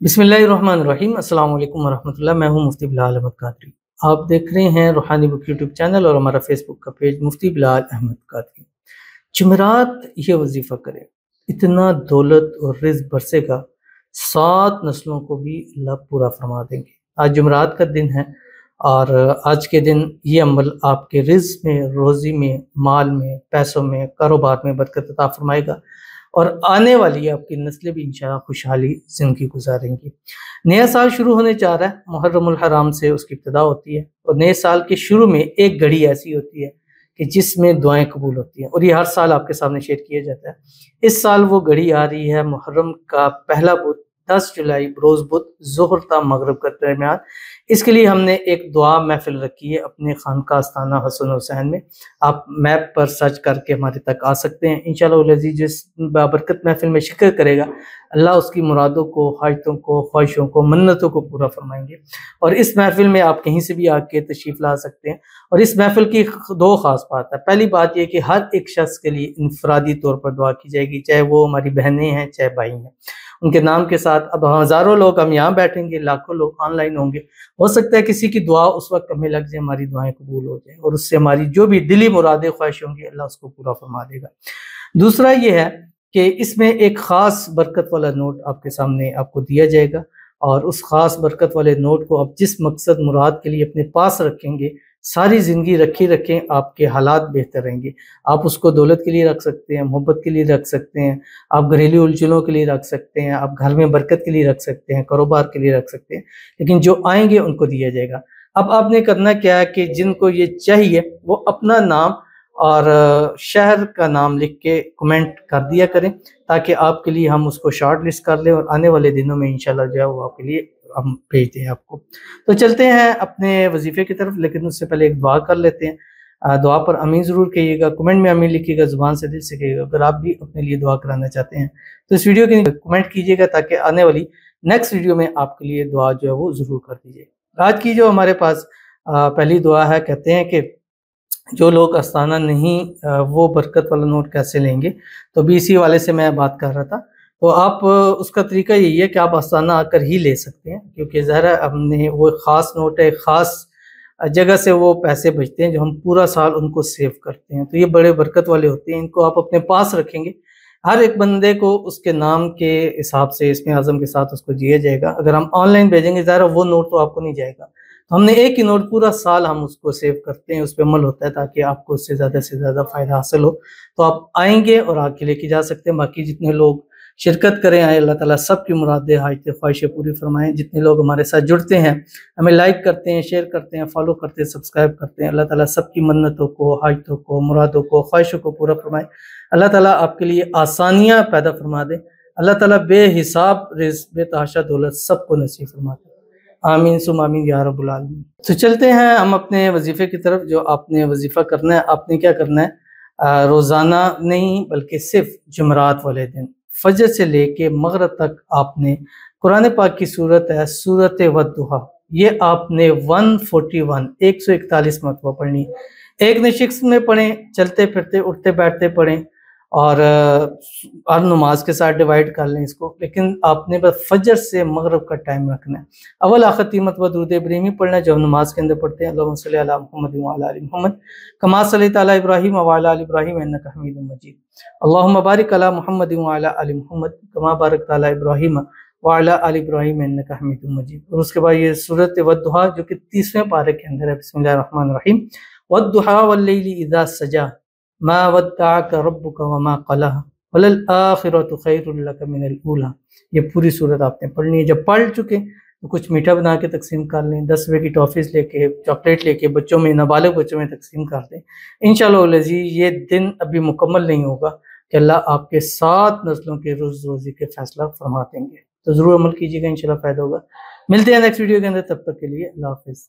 बिस्मिल्लाहिर्रहमानिर्रहीम। अस्सलाम वालेकुम वरहमतुल्लाह। मैं हूं मुफ्ती बिलाल अहमद कादरी। आप देख रहे हैं रूहानी बुक यूट्यूब चैनल और हमारा फेसबुक का पेज मुफ्ती बिलाल अहमद कादरी। जुमेरात ये वजीफ़ा करें, इतना दौलत और रिज़्क बरसेगा, 7 नस्लों को भी अल्लाह पूरा फरमा देंगे। आज जुमेरात का दिन है और आज के दिन ये अमल आपके रिज़्क में, रोज़ी में, माल में, पैसों में, कारोबार में बरकत अता फरमाएगा और आने वाली आपकी नस्लें भी इंशाअल्लाह खुशहाली ज़िंदगी गुजारेंगी। नया साल शुरू होने जा रहा है, मुहर्रमुल हराम से उसकी इब्तिदा होती है और नए साल के शुरू में एक घड़ी ऐसी होती है कि जिसमें दुआएं कबूल होती हैं और ये हर साल आपके सामने शेयर किया जाता है। इस साल वो घड़ी आ रही है मुहर्रम का पहला बुध 10 जुलाई रोज़ बुध ज़ोहर ता मगरिब के दरमियान। इसके लिए हमने एक दुआ महफिल रखी है अपने खानका आस्थाना हसन हुसैन में। आप मैप पर सर्च करके हमारे तक आ सकते हैं। इंशाअल्लाह अज़ीज़ जिस बाबरकत महफिल में शिरकत करेगा, अल्लाह उसकी मुरादों को, हाजतों को, ख्वाहिशों को, मन्नतों को पूरा फरमाएंगे। और इस महफिल में आप कहीं से भी आके तशरीफ़ ला सकते हैं। और इस महफिल की 2 ख़ास बात है। पहली बात यह कि हर एक शख्स के लिए इनफरादी तौर पर दुआ की जाएगी, चाहे वो हमारी बहनें हैं, चाहे भाई हैं। उनके नाम के साथ अब हज़ारों लोग हम यहाँ बैठेंगे, लाखों लोग ऑनलाइन होंगे। हो सकता है किसी की दुआ उस वक्त हमें लग जाए, हमारी दुआएं कबूल हो जाए और उससे हमारी जो भी दिली मुरादें ख्वाहिश होंगी अल्लाह उसको पूरा फरमा देगा। दूसरा ये है कि इसमें एक ख़ास बरकत वाला नोट आपके सामने आपको दिया जाएगा और उस ख़ास बरकत वाले नोट को आप जिस मकसद मुराद के लिए अपने पास रखेंगे, सारी ज़िंदगी रखी रखें, आपके हालात बेहतर रहेंगे। आप उसको दौलत के लिए रख सकते हैं, मोहब्बत के लिए रख सकते हैं, आप घरेलू उलझनों के लिए रख सकते हैं, आप घर में बरकत के लिए रख सकते हैं, कारोबार के लिए रख सकते हैं, लेकिन जो आएंगे उनको दिया जाएगा। अब आपने करना क्या है कि जिनको ये चाहिए वो अपना नाम और शहर का नाम लिख के कमेंट कर दिया करें, ताकि आपके लिए हम उसको शॉर्ट लिस्ट कर लें और आने वाले दिनों में इंशाल्लाह जो है वो आपके लिए हम भेज दें आपको। तो चलते हैं अपने वजीफे की तरफ, लेकिन उससे पहले एक दुआ कर लेते हैं। दुआ पर आमीन ज़रूर कहिएगा, कमेंट में आमीन लिखिएगा, ज़ुबान से दिल से कहिएगा। अगर आप भी अपने लिए दुआ कराना चाहते हैं तो इस वीडियो के कमेंट कीजिएगा, ताकि आने वाली नेक्स्ट वीडियो में आपके लिए दुआ जो है वो ज़रूर कर दीजिएगा। आज की जो हमारे पास पहली दुआ है, कहते हैं कि जो लोग आस्थाना नहीं वो बरकत वाला नोट कैसे लेंगे। तो अभी इसी वाले से मैं बात कर रहा था। तो आप उसका तरीका यही है कि आप आस्थाना आकर ही ले सकते हैं, क्योंकि ज़रा हमने वो ख़ास नोट है, ख़ास जगह से वो पैसे बचते हैं जो हम पूरा साल उनको सेव करते हैं। तो ये बड़े बरकत वाले होते हैं, इनको आप अपने पास रखेंगे। हर एक बंदे को उसके नाम के हिसाब से इसमें आज़म के साथ उसको दिया जाएगा। अगर हम ऑनलाइन भेजेंगे ज़रा वो नोट तो आपको नहीं जाएगा। तो हमने एक ही नोट पूरा साल हम उसको सेव करते हैं, उस पे अमल होता है, ताकि आपको उससे से ज़्यादा फ़ायदा हासिल हो। तो आप आएँगे और आके लेके जा सकते हैं। बाकी जितने लोग शिरकत करें आए, अल्लाह ताला सबकी मुरादें, हाजतें, ख्वाहिशें पूरी फरमाएँ। जितने लोग हमारे साथ जुड़ते हैं, हमें लाइक करते हैं, शेयर करते हैं, फॉलो करते हैं, सब्सक्राइब करते हैं, अल्लाह ताला सबकी मन्नतों को, हाजतों को, मुरादों को, ख्वाहिशों को पूरा फरमाए। अल्लाह ताला आपके लिए आसानियाँ पैदा फरमा दे। अल्लाह ताला बेहिसाब रिज़्क, बेतहाशा दौलत सबको नसीब फरमा दे। आमीन सुम आमीन या रब्बुल आलमीन। तो चलते हैं हम अपने वजीफे की तरफ। जो आपने वजीफा करना है, आपने क्या करना है, रोज़ाना नहीं बल्कि सिर्फ जुमरात वाले दिन फजर से लेके मगरिब तक आपने कुरान पाक की सूरत है, सूरत वद्दुहा, ये आपने 141 मरतबा पढ़नी। एक नशिस्त में पढ़ें, चलते फिरते, उठते बैठते पढ़ें और हर नमाज के साथ डिवाइड कर लें इसको, लेकिन आपने बस फजर से मगरिब का टाइम रखना है। अव्वल आखिर 3 मरतबा दुरूद इब्राहिमी पढ़ना है, जो हम नमाज के अंदर पढ़ते हैं। अल्लाहुम्मा सल्ली अला मुहम्मद व अला आलि मुहम्मद कमा सल्लैता अला इब्राहीम व अला आलि इब्राहीम इन्नका हमीदुम मजीद। अल्लाहुम्मा बारिक अला मुहम्मद व अला आलि मुहम्मद कमा बारकता अला इब्राहीम व अला आलि इब्राहीम इन्नका हमीदुम मजीद। और उसके बाद ये सूरत वद्दुहा, जो कि 30वें पारे के अंदर है। बिस्मिल्लाहिर रहमानिर रहीम। वद्दुहा वल्लैलि इज़ा सजा मा वद्दअका रब्बुका वमा क़ला वलल आखिरतु खैरुल लका मिनल ऊला। ये पूरी सूरत आपने पढ़नी है। जब पढ़ चुके तो कुछ मीठा बना के तकसीम कर लें, 10 रुपये की टॉफ़ीज़ लेके, चॉकलेट लेके बच्चों में, नाबालिग बच्चों में तकसीम कर दें। इंशाअल्लाह अज़ीज़ ये दिन अभी मुकम्मल नहीं होगा कि अल्लाह आपके 7 नस्लों के रोज़ी के फैसला फरमा देंगे। तो ज़रूर अमल कीजिएगा, इंशाअल्लाह फ़ायदा होगा। मिलते हैं नेक्स्ट वीडियो के अंदर, तब तक के लिए अल्लाह हाफ़िज़।